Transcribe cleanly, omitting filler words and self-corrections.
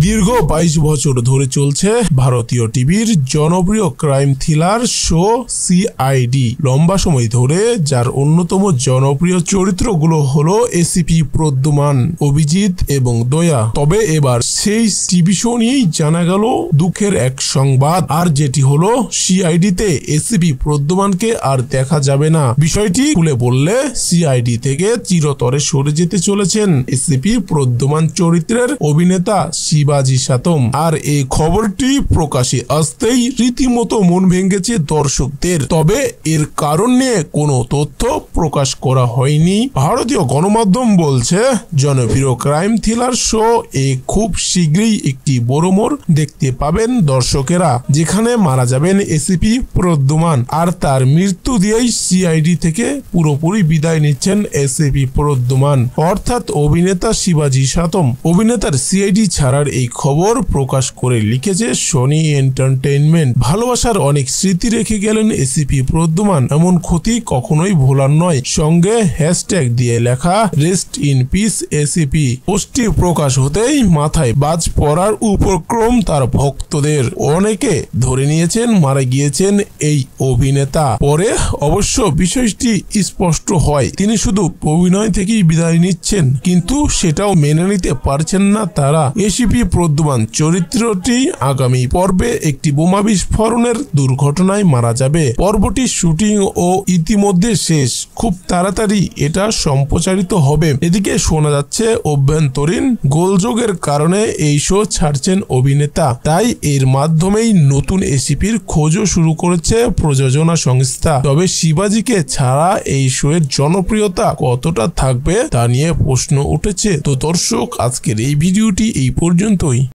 দীর্ঘ 22 বছর ধরে চলছে ভারতীয় টিভির জনপ্রিয় ক্রাইম থ্রিলার শো সিআইডি। লম্বা সময় ধরে যার অন্যতম জনপ্রিয় চরিত্রগুলো হলো এসিপি প্রদ্যুমান, অভিজিৎ এবং দয়া। তবে এবার সেই টিভি শো নিয়েই জানা গেল দুঃখের এক সংবাদ, আর যেটি হলো সিআইডিতে এসিপি প্রদ্যুমানকে আর দেখা যাবে না। বিষয়টি খুলে বললে সিআইডি থেকে চিরতরে সরে যেতে চলেছেন এসিপি প্রদ্যুমান চরিত্রের অভিনেতা শিবাজি সাতম। আর এই খবরটি প্রকাশে আসতেই রীতিমতো মন ভেঙেছে দর্শকদের। তবে এর কারণ নিয়ে কোনো তথ্য প্রকাশ করা হয়নি। ভারতীয় গণমাধ্যম বলছে জনপ্রিয় ক্রাইম থ্রিলার শো খুব শীঘ্রই একটি বড় মোড় দেখতে পাবেন দর্শকেরা, যেখানে মারা যাবেন এসিপি প্রদ্যুমান। আর তার মৃত্যু দিয়েই সিআইডি থেকে পুরোপুরি বিদায় নিচ্ছেন এসিপি প্রদ্যুমান, অর্থাৎ অভিনেতা শিবাজি সাতম। অভিনেতার সিআইডি ছাড়ার এই খবর প্রকাশ করে লিখেছে সোনি এন্টারটেইনমেন্ট। ভালোবাসার অনেক স্মৃতি রেখে গেলেন এসিপি প্রদ্যুমান, এমন ক্ষতি কখনোই ভোলার নয়। সঙ্গে হ্যাশট্যাগ দিয়ে লেখা রেস্ট ইন পিস এসিপি। পোস্টটি প্রকাশ হতেই মাথায় বাজ পড়ার উপক্রম তার ভক্তদের। অনেকে ধরে নিয়েছেন মারা গিয়েছেন এই অভিনেতা। পরে অবশ্য বিষয়টি স্পষ্ট হয়, তিনি শুধু অভিনয় থেকেই বিদায় নিচ্ছেন, কিন্তু সেটাও মেনে নিতে পারছেন না তারা। এসিপি প্রদ্যুমান চরিত্রটি আগামী পর্বে একটি বোমা বিস্ফোরণের দুর্ঘটনায় মারা যাবে। পর্বটির শুটিং ও ইতিমধ্যে শেষ, খুব তাড়াতাড়ি এটা সম্প্রচারিত হবে। এদিকে শোনা যাচ্ছে অভ্যন্তরীণ গোলযোগের কারণে এই শো ছাড়ছেন অভিনেতা, তাই এর মাধ্যমেই নতুন এসিপির খোঁজও শুরু করেছে প্রযোজনা সংস্থা। তবে শিবাজিকে ছাড়া এই শো এর জনপ্রিয়তা কতটা থাকবে তা নিয়ে প্রশ্ন উঠেছে। তো দর্শক, আজকের এই ভিডিওটি এই পর্যন্তই।